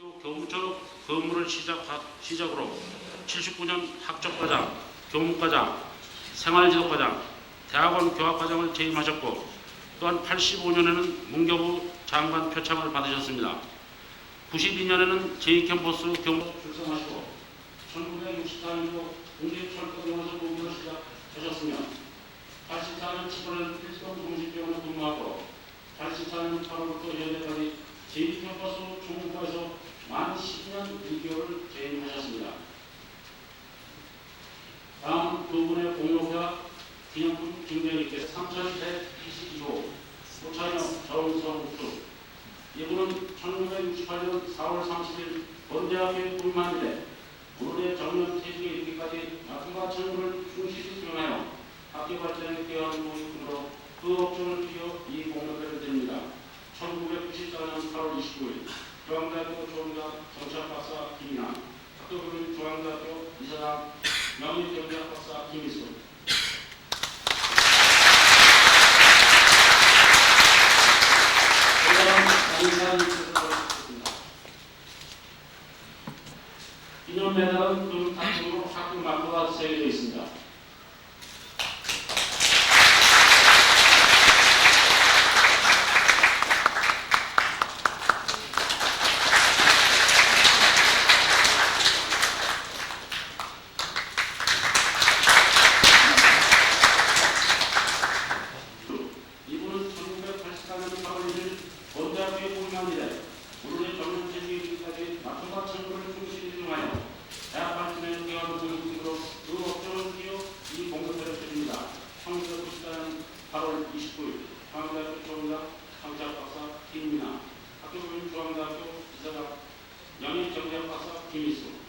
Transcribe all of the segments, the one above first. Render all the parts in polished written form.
교무처 근무를 시작으로 79년 학적과장, 교무과장, 생활지도과장, 대학원 교학과장을 재임하셨고 또한 85년에는 문교부 장관 표창을 받으셨습니다. 92년에는 제2캠퍼스 경로 출생하시고 1964년도 국립철도공원에서 근무를 시작하셨으며 84년 7월에 필성 공식병원에 근무하고 84년 8월부터 현재까지 제2캠퍼스 총무과에서 만 10년 2개월을 재임하셨습니다. 다음 두 분의 공로회와 기념품 증정님께 상천 대22호 소차역 정성수 이분은 1968년 4월 30일 본대학교에 입학한 이래 오늘의 정년 퇴직에 이르기까지 학교와 청구를 충실히 수행하여 학교 발전에 기여한 모임으로 그 업종을 이어 이 공로회를 드립니다. 1994년 8월 29일 중앙대학교 조은가 정치학박사 김인환, 학교교육 중앙대학교 이사장 명예경제학박사 김희수. 기념 메달은 그 각종으로 학교 마크가 새겨져 있습니다. 이분은 1984년 8월 1일 본대학교에 입학한 이래 오늘의 정년퇴직일까지 마크가 청구를 충실히 수행하여 대학 발전에 기여한 모임으로 그 업종을 이어 이 공로회를 드립니다. 1994년 8월 29일 중앙대학교 조은가 정치학박사 김민아, 학교교육 중앙대학교 이사장 명예경제학박사 김희수.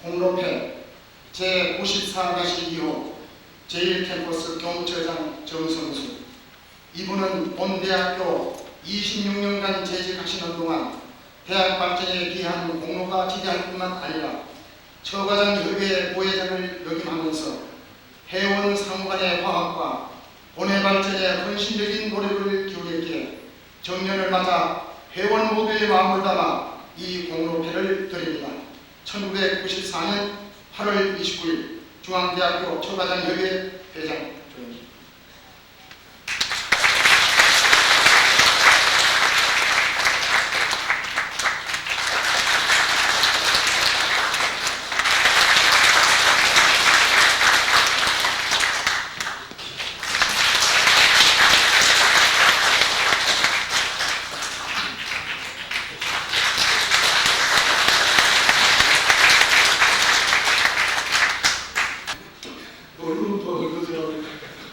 공로회 제94-2호 제1캠퍼스 교무처장 정성수. 이분은 본대학교 26년간 재직하시는 동안 대학 발전에 기여한 공로가 지대할 뿐만 아니라 처과장 협의회 부회장을 역임하면서 회원 상무간의 화합과 본회 발전에 헌신적인 노력을 기울였기에 정년을 맞아 회원 모두의 마음을 담아 이 공로회를 드립니다. 1994년 8월 29일 중앙대학교 처과장협의회 회장 조영기.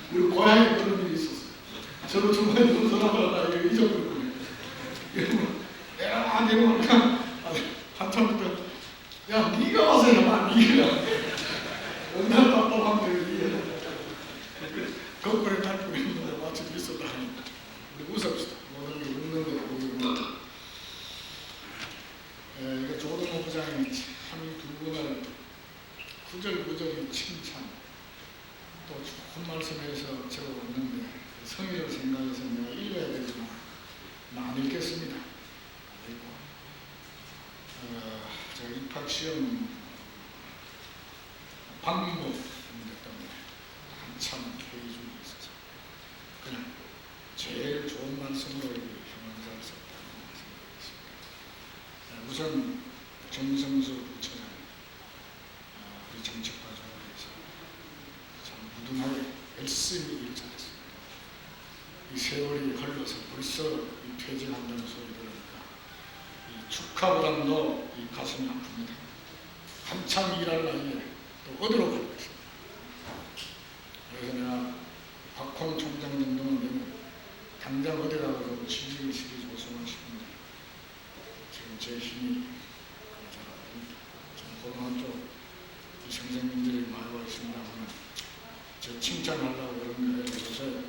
우리 고향에 그런 일이 있었어요. 저도 정말 눈사람하다 잊어버렸거든요. 내가 내가 한참부터 야 네가 와서 해봐 네가 얼마나 답답한데 거꾸로 탈 뻔했는데 마침 있었다 하니 우리 웃읍시다. 모든 게 웃는 거 보이고 이거 조동호 부장이 참 두 분을 구절구절이 칭찬 또 좋은 말씀에서 적어왔는데 성의를 생각해서 내가 읽어야 되지만 안 읽겠습니다. 안 읽고 제가 입학시험 방문부 때문에 한참 회의 중에 있어서 그냥 제일 좋은 말씀으로 형용사를 썼다고 말씀드리겠습니다. 우선 정성수 부처장 우리 정책과정에서 참 무등하게 열심히 일 잘했습니다. 이 세월이 흘러서 벌써 이 퇴직한다는 소리 들으니까 이 축하보다도 이 가슴이 아픕니다. 한참 일할 나이에 또 어디로 갈 것입니다. 그래서 내가 박홍 총장 정도는 되면 당장 어디 가서 취직을 시키고 소망 싶은데 선생님들이 많이 와 있습니다만 제 칭찬하려고 그런 거예요. 요새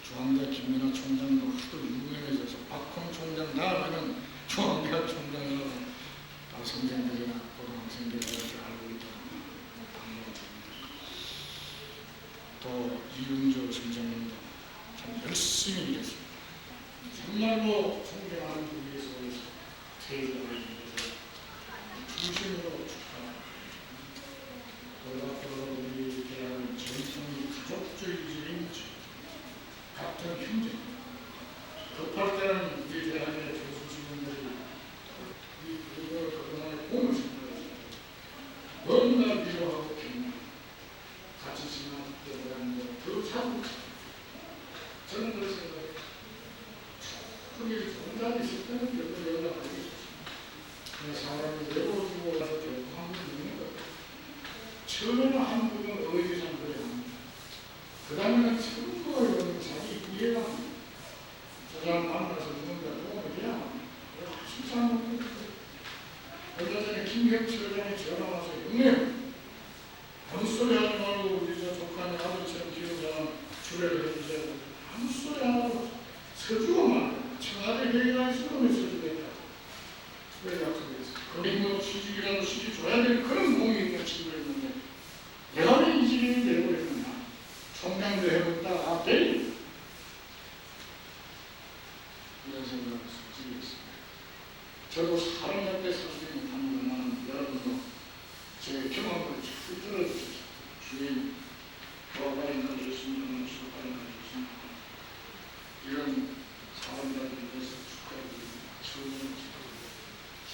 중앙대 김민하 총장도 하도 유명해져서 박홍 총장 다음에는 중앙대학 총장이라고 다 선생들이나 고등학생들이 이렇게 알고 있다는 반가워집니다. 또 이윤주 선생님도 참 열심히 일했습니다. 정말로 존경하는 분에서 퇴임을 위해서 중심으로 축하합니다. 앞으로 우리 대학은 전통이 가족주의적인 같은 형제. 급할 때는 우리 대학의 교수 직원들이 이걸 그동안에 공을 생각했습니다. 뭔가 위로하고 격려, 같이 지나가는 그 사고. 저는 그렇게 생각해요. 그게 정답이 있을 때는 여러 연락하고 있었어요. 사람이 외로워지고 나서 결국 한국이 있는 거예요. 처음에는 한국은 의지상들이 합니다. 그 다음에는 참고로 자기 이해가 합니다. 저 사람 만나서 누군가 도움을 해야 합니다. 진짜 한 얼마 전에 김경철장이 전화 와서 형님 아무 소리 하지 말고 우리 저 조카님 아들처럼 키우는 사람 주례를 해주세요. 아무 소리 안 하고 서주어만 청와대 회의가 있으면 서주겠다. 왜 약속했어? 거기 뭐 취직이라도 시켜줘야 될 그런 몸이 있는 친구였는데 내가 왜 이 지경이 되고 있느냐. 총장도 해봤다. 아, 돼? 이런 생각을 솔직히 했습니다. 저도 사랑할 때 사실은 하는 여러분도 제 경험을 잘 들어주셔서 주님 도와가리 나주셨으면 축하를 나주셨습니다. 이런 사람들에 대해서 축하드립니다. 처음으로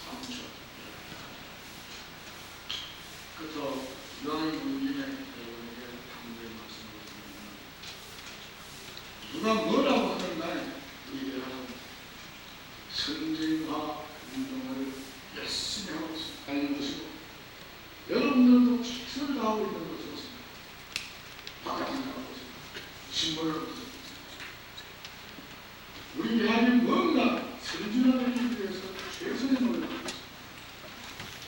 사무처 그래서 이왕이 문님의 여러분에게 감사의 말씀을 드립니다. 누가 뭐라고 하든 간에 우리 대학은 선진화 운동을 열심히 하고 있는 것이고 여러분들도 최선을 다하고 있는 것이었습니다. 바깥에 나가고 있습니다. 신문을 얻습니다. 우리 대학이 뭔가 선진화되기 위해서 최선의 노력을 하고 있습니다.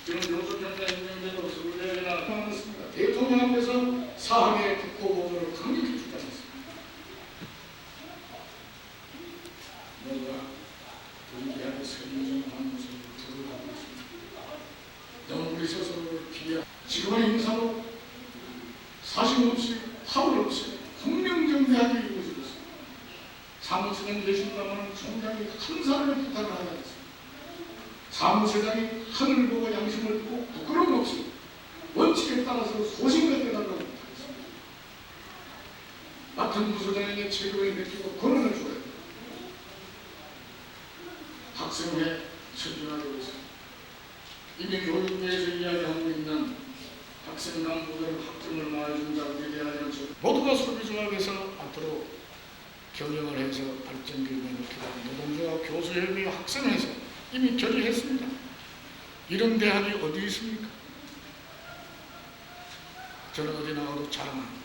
지금 교수경제 임명대로 서울대에 나타났습니다. 대통령 앞에서 사학의 국고보도를 강력히 주장했습니다. 뭐가 우리 대학의 선진화하는 모습을 드러나고 있습니다. 너무 우리 스스로를 비하 지금의 인사로 사심 없이 파울 없이 공명정대하게 이루어지고 있습니다. 사무처장 계신다면 총장이 한 사람의 부탁을 하지 않습니다. 사무처장이 하늘을 보고 양심을 보고 부끄러움 없이 원칙에 따라서 소신과 깨달음을 부탁했습니다. 맡은 부소장에게 책임을 맡기고 권한을 줘야 됩니다. 학생회 선진화되고 있습니다. 이미 교육부에서 이야기하고 있는 학생 간부들 학점을 많이 준다고 기대하는 모두가 소비종합에서 앞으로 경영을 해서 발전기금을 놓기로 노동조합 교수협의 학생회에서 이미 결의했습니다. 이런 대학이 어디 있습니까? 저는 어디 나가도 자랑합니다.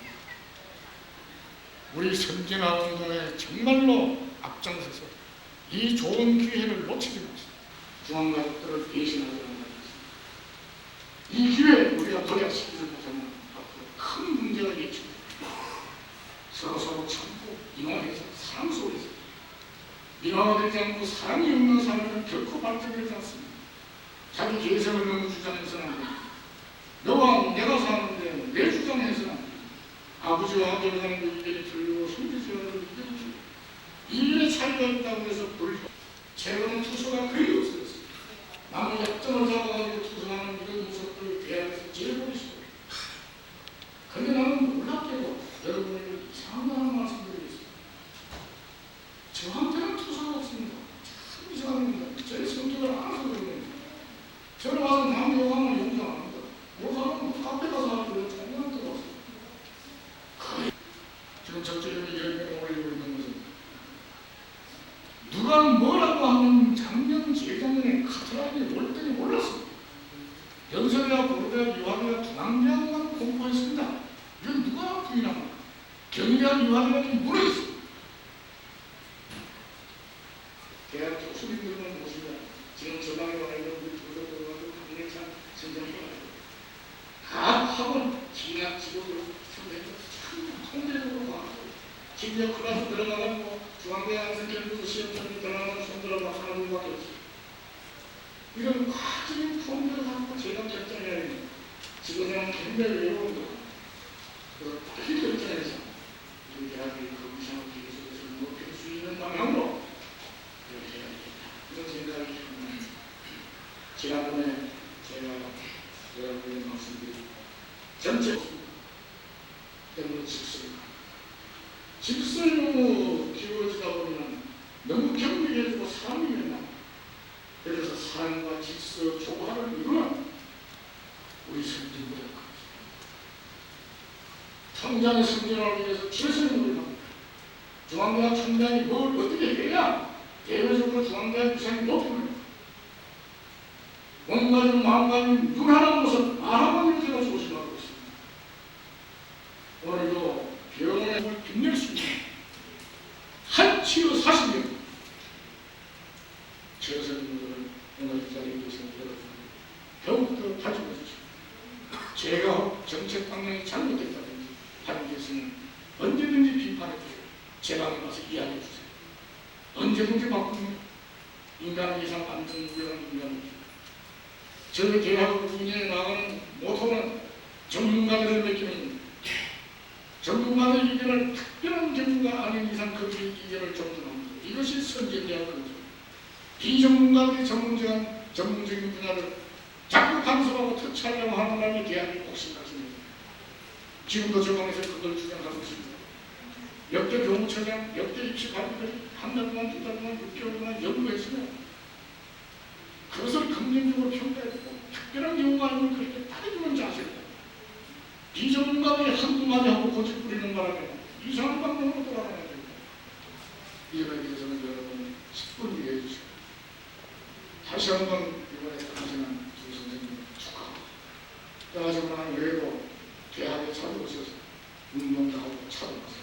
우리 선진화 운동에 정말로 앞장서서 이 좋은 기회를 놓치지 마십시오. 중앙가족들을 배신하지 않습니다. 이 기회에 우리가 도약시키지 못하면 앞으로 큰 문제가 예측됩니다. 서로 참고 인화해서 사랑 속에서 인화되지 않고 사랑이 없는 사람은 결코 발전되지 않습니다. 자기 개성을 너무 주장해서는 안 됩니다. 너와 내가 사는데 내 주장해서는 안 됩니다. 아버지와 아들 간의 의견이 틀리고 손주지와 의견이 틀리고 이의 차이가 있다고 해서 불교 최근 투수가 거의 없어졌습니다. 남의 약점을 잡아가지고 투수하는 이런 모습들 대학에서 제일 보기 싫어요. 근데 나는 놀랍게도 여러분에게 이상한 말씀드리겠습니다. 저한테는 투사가 없습니다. 참 이상합니다. 제 성격을 알아서 그러네요. 저는 와서 남 욕하면 용서 안 합니다. 욕하면 카페 가서 하고 장난도 없어요. 지금 적절히 이런 걸 올리고 있는 것은 누가 뭐라고 하면 작년 재작년 학원 진학직업으로 선택해서 참 통제적으로 나왔고 심지어 클래스 들어가면 뭐 중앙대학 생겼는데 시험장에 들어가면 손들어 막 하는 분밖에 없어요. 이런 과정의 통제를 하고 제가 결정해야 해요. 지도자는 굉장히 외로운데 그 결정해서 우리 대학의 그 위상을 계속해서 높일 수 있는 방향으로 이렇게 해야 되겠다. 이런 생각이 듭니다. 지난번에 제가 여러분에게 말씀드린 전체 때문에 직설로 기울어지다 보면 너무 경미해지고 사람이 맨날 그래서 사랑과 질서, 조화를 이루는 우리 선진들의 청장의 승진을 위해서 최선을 다합니다. 중앙대학 청장이 뭘 어떻게 해야 대외적으로 중앙대학 위상이 높습니다. 온가족 마음가짐 유한한 모습 알아보는 제가 조심하고 있습니다. 오늘도 병원을 빛낼 수 있는 한치의 사실이요. 최선님들은 오늘 이 자리에 계신 여러분 더욱더 가지고 주십시오. 제가 정책 방향이 잘못됐다든지 하는 것은 언제든지 비판해 주세요. 제 방에 가서 이야기해 주세요. 언제든지 바꿉니다. 인간 이상 안전무역은 인간입니다. 저희 대학을 운영해 나가는 모토는 전문가들을 맡기는 전문가의 의견을 특별한 전문가 아닌 이상 그 의견을 존중합니다. 이것이 선진대학이죠. 비전문가들이 전문적인 분야를 자꾸 간섭하고 터치하려고 하는 말이 대학의 복심 같습니다. 지금도 저방에서 그걸 주장하고 있습니다. 역대 교무처장, 역대 입시 관리들이 한 달 동안, 두 달 동안, 6개월 동안 연구했으면 그것을 긍정적으로 평가해주고 특별한 경우가 아니면 그렇게 따져주는 자세입니다. 비전문가들이 한두 마디 하고 고집 부리는 바람에 이상한 방향으로 돌아가야 됩니다. 이거에 대해서는 여러분 10분 이해해 주시고 다시 한번 이번에 하시는 두 선생님 축하합니다. 따라서 외에도 대학에 찾아오셔서 운동도 하고 찾아오셔서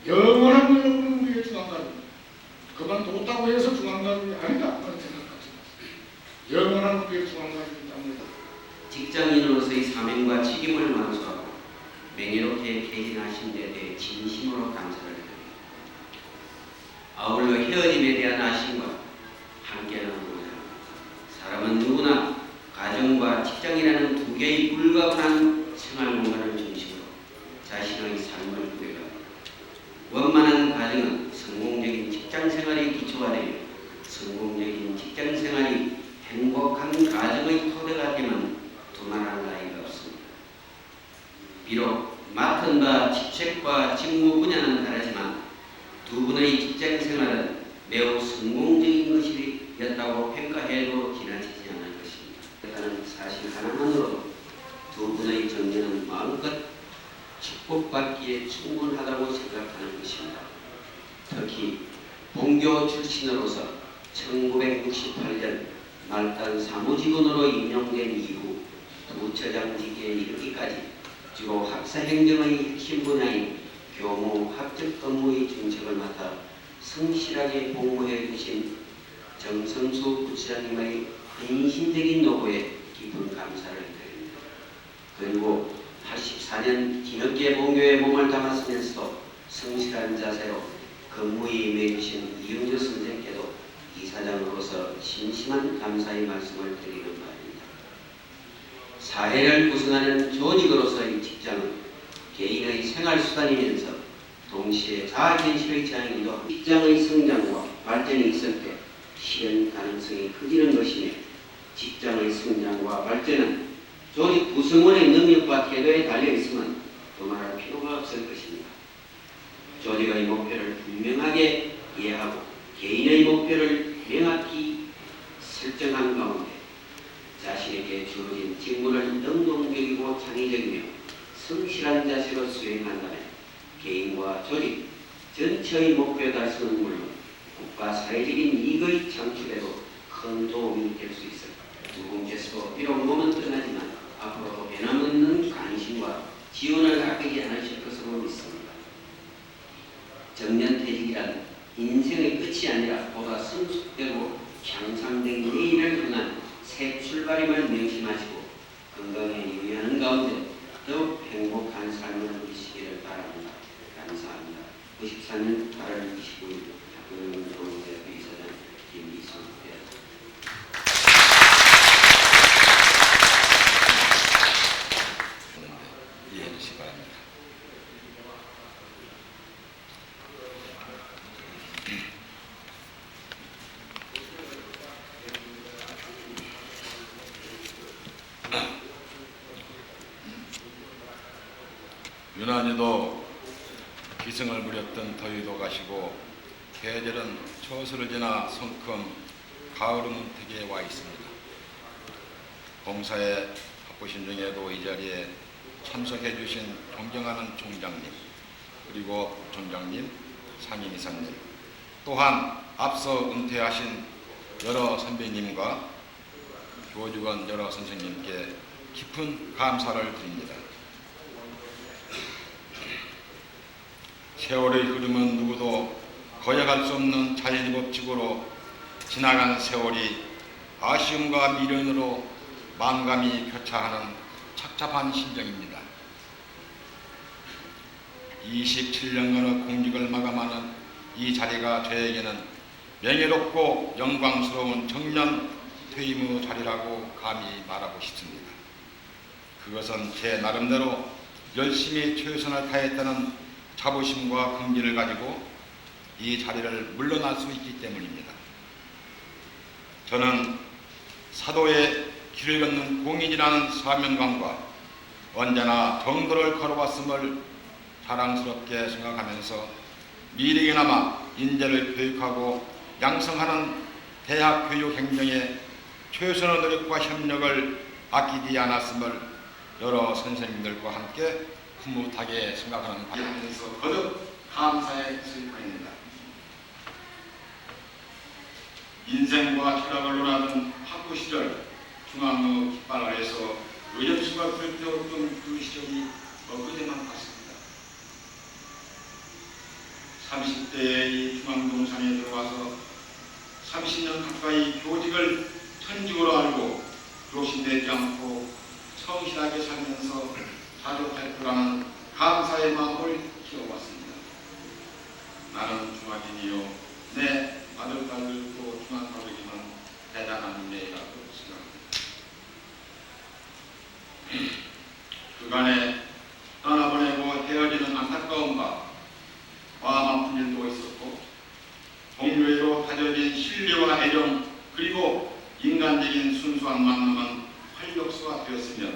영원한 여러분은 우리의 중앙가족입니다. 그만뒀다고 해서 중앙가족이 아니다 하는 생각까지 영원한 우리의 중앙가족이기 때문에 직장인으로서의 사명과 책임을 완수하고 명예롭게 개인하신 데 대해 진심으로 감사를 드립니다. 아울러 헤어짐에 대한 아쉬움과 함께하는 우정, 사람은 누구나 가정과 직장이라는 두 개의 불가분한 생활 공간을 중심으로 자신의 삶을 구별합니다. 원만한 가정은 성공적인 직장 생활이 기초가 되며 성공적인 직장 생활이 행복한 가정의 토대가 되면 두말할 나위가 없습니다. 비록 맡은 바 직책과 직무 분야는 다르지만 두 분의 직장 생활은 매우 성공적인 것이었다고 평가해도 지나치지 않을 것입니다. 그러니까 사실 하나만으로도 두 분의 정년은 마음껏 축복받기에 충분하다고 생각하는 것입니다. 특히 본교 출신으로서 1968년 말단 사무직원으로 임용된 이후 부처장직에 이르기까지 주로 학사행정의 핵심 분야인 교무 학적 업무의 중책을 맡아 성실하게 복무해 주신 정성수 부처장님의 헌신적인 노고에 깊은 감사를 드립니다. 그리고 84년 뒤늦게 본교에 몸을 담았으면서도 성실한 자세로 근무에 임해주신 이용주 선생께도 이사장으로서 심심한 감사의 말씀을 드리는 바입니다. 사회를 구성하는 조직으로서의 직장은 개인의 생활수단이면서 동시에 자아현실의 장이기도 합니다. 직장의 성장과 발전이 있을 때 실현 가능성이 커지는 것이며 직장의 성장과 발전은 조직 구성원의 능력과 태도에 달려있으면 두말할 필요가 없을 것입니다. 조직의 목표를 분명하게 이해하고 개인의 목표를 명확히 설정한 가운데 자신에게 주어진 직무를 능동적이고 창의적이며 성실한 자세로 수행한다면 개인과 조직 전체의 목표 달성은 물론 국가 사회적인 이익의 창출에도 큰 도움이 될 수 있습니다. 두 분께서도 비록 몸은 떠나지만 앞으로도 변함없는 관심과 지원을 아끼지 않으실 것으로 믿습니다. 정년퇴직이란 인생의 끝이 아니라 보다 성숙되고 향상된 내일을 향한 새 출발임을 명심하시고 건강에 유의하는 가운데 더욱 이해해 주시기 바랍니다. 유난히도 기승을 부렸던 더위도 가시고 계절은 처서를 지나 성큼 가을 문턱에 와 있습니다. 봉사에 바쁘신 중에도 이 자리에 참석해 주신 존경하는 총장님, 그리고 총장님, 상임이사님, 또한 앞서 은퇴하신 여러 선배님과 교직원 여러 선생님께 깊은 감사를 드립니다. 세월의 흐름은 누구도 거역할 수 없는 자연의 법칙으로 지나간 세월이 아쉬움과 미련으로 만감이 교차하는 착잡한 심정입니다. 27년간의 공직을 마감하는 이 자리가 저에게는 명예롭고 영광스러운 정년 퇴임의 자리라고 감히 말하고 싶습니다. 그것은 제 나름대로 열심히 최선을 다했다는 자부심과 긍지를 가지고 이 자리를 물러날 수 있기 때문입니다. 저는 사도의 길을 걷는 공인이라는 사명감과 언제나 정도를 걸어왔음을 자랑스럽게 생각하면서 미래에나마 인재를 교육하고 양성하는 대학 교육 행정에 최선의 노력과 협력을 아끼지 않았음을 여러 선생님들과 함께 흐뭇하게 생각하는 바람에서 거듭 감사의 뜻을 보냅니다. 인생과 철학을 논하는 학부 시절 중앙의 깃발 아래서 의협수가 펼쳐오던 그 시절이 엊그제만 같습니다. 30대에 이 중앙동산에 들어와서 30년 가까이 교직을 천직으로 알고 교신되지 않고 성실하게 살면서 자족할거라는 감사의 마음을 키워왔습니다. 나는 중학인이요 내 아들, 딸들도 중학가족이면 대단한 인내라고 생각합니다. 그간에 떠나보내고 헤어지는 안타까움과 마음 아픈 일도 있었고 동료애로 다져진 신뢰와 애정 그리고 인간적인 순수한 만남은 활력소가 되었으며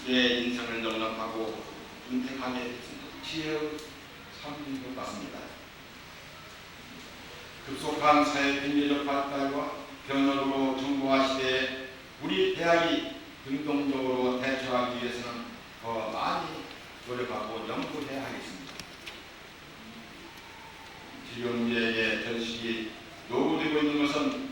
내 인생을 넉넉하고 은택하게 했습니다. 지혜의 삶인 것 같습니다. 급속한 사회 경제적 발달과 변화로 정보화 시대에 우리 대학이 능동적으로 대처하기 위해서는 더 많이 노력하고 연구해야 하겠습니다. 지금 우리에게 전시기 요구되고 있는 것은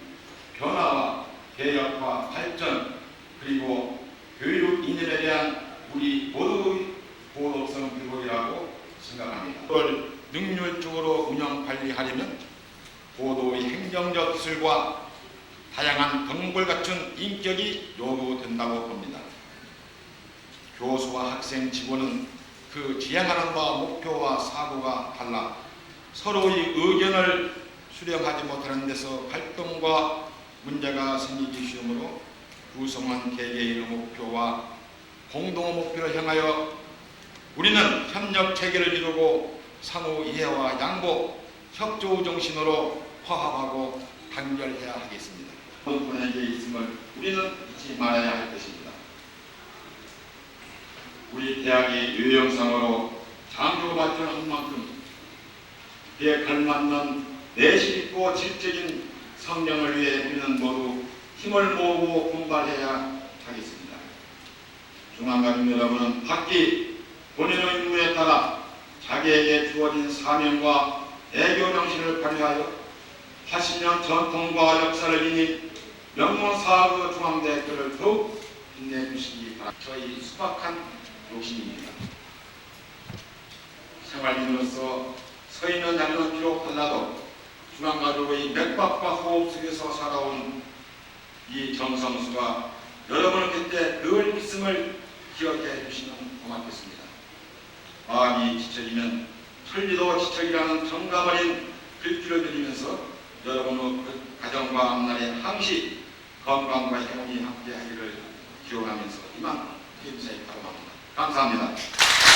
변화와 개혁과 발전 그리고 교육 이념에 대한 우리 모두의 보호성 회복이라고 생각합니다. 그걸 능률적으로 운영 관리하려면 보도의 행정적 기술과 다양한 덩굴 갖춘 인격이 요구된다고 봅니다. 교수와 학생 직원은 그 지향하는 바 목표와 사고가 달라 서로의 의견을 수렴하지 못하는 데서 갈등과 문제가 생기기 쉬우므로 구성한 개개인의 목표와 공동의 목표를 향하여 우리는 협력 체계를 이루고 상호 이해와 양보, 협조 정신으로 화합하고 단결해야 하겠습니다. 모든 분에게 있음을 우리는 잊지 말아야 할 것입니다. 우리 대학이 유형상으로 장교 발전한 만큼 그에 걸맞는 내실 있고 질적인 성장을 위해 우리는 모두 힘을 모으고 분발해야 하겠습니다. 중앙가족 여러분은 각기 본인의 임무에 따라 자기에게 주어진 사명과 애교 정신을 발휘하여 80년 전통과 역사를 이닌 명문사학의 중앙대학교를 더욱 빛내주시기 바랍니다. 저희 수박한 욕심입니다. 생활인으로서 서 있는 자리는 비록 달라도 중앙가족의 맥박과 호흡 속에서 살아온 이 정성수가 여러분의 곁에 늘 있음을 기억해 주시면 고맙겠습니다. 마음이 지쳐지면 천리도 지척이라는 정감 어린 글귀를 드리면서 여러분의 가정과 앞날에 항시 건강과 행운이 함께하기를 기원하면서 이만 인사에 바랍니다. 감사합니다.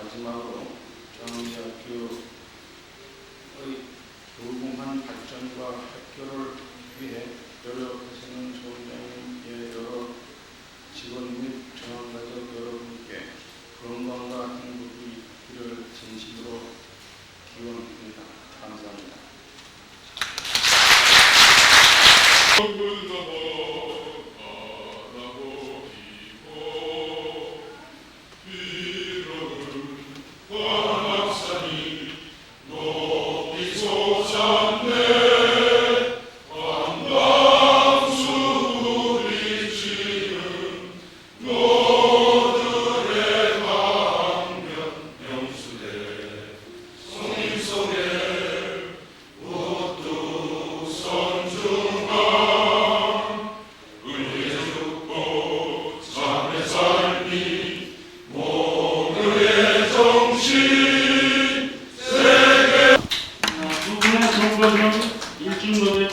마지막으로 중앙대학교의 무궁한 발전과 학교를 위해 노력하시는 소장님의 여러 직원 및 전원가족 여러분께 건강과 행복이 있기를 진심으로 기원합니다. 감사합니다. 두 분의 정보는 일중노래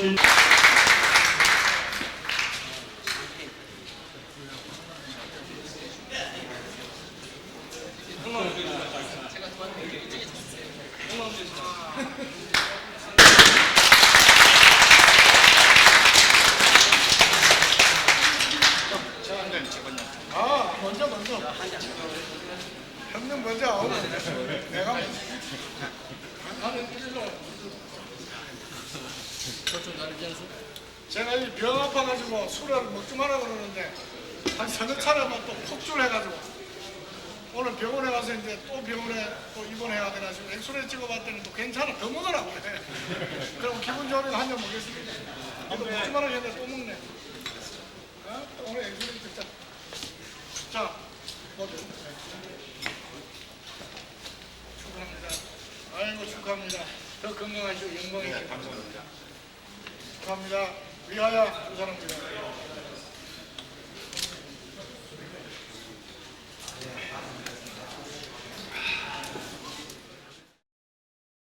먼저. 형님 먼저. 내가 나는 제가 이 병 아파가지고 술을 먹지 마라 그러는데 한 서너 차례만 또 폭주를 해가지고 오늘 병원에 가서 이제 또 병원에 또 입원해야 돼가지고 엑스레이 찍어봤더니 또 괜찮아. 더 먹으라고 그래. 그럼 기분 좋으니까 한 잔 먹겠습니다. 또 먹지 마라 했는데 또 먹네. 어? 오늘 엑스레이 찍자. 자, 먹어. 축하합니다. 아이고 축하합니다. 더 건강하시고 영광이시고. 감사합니다. 축하합니다. 위하여 두 사람 위하여.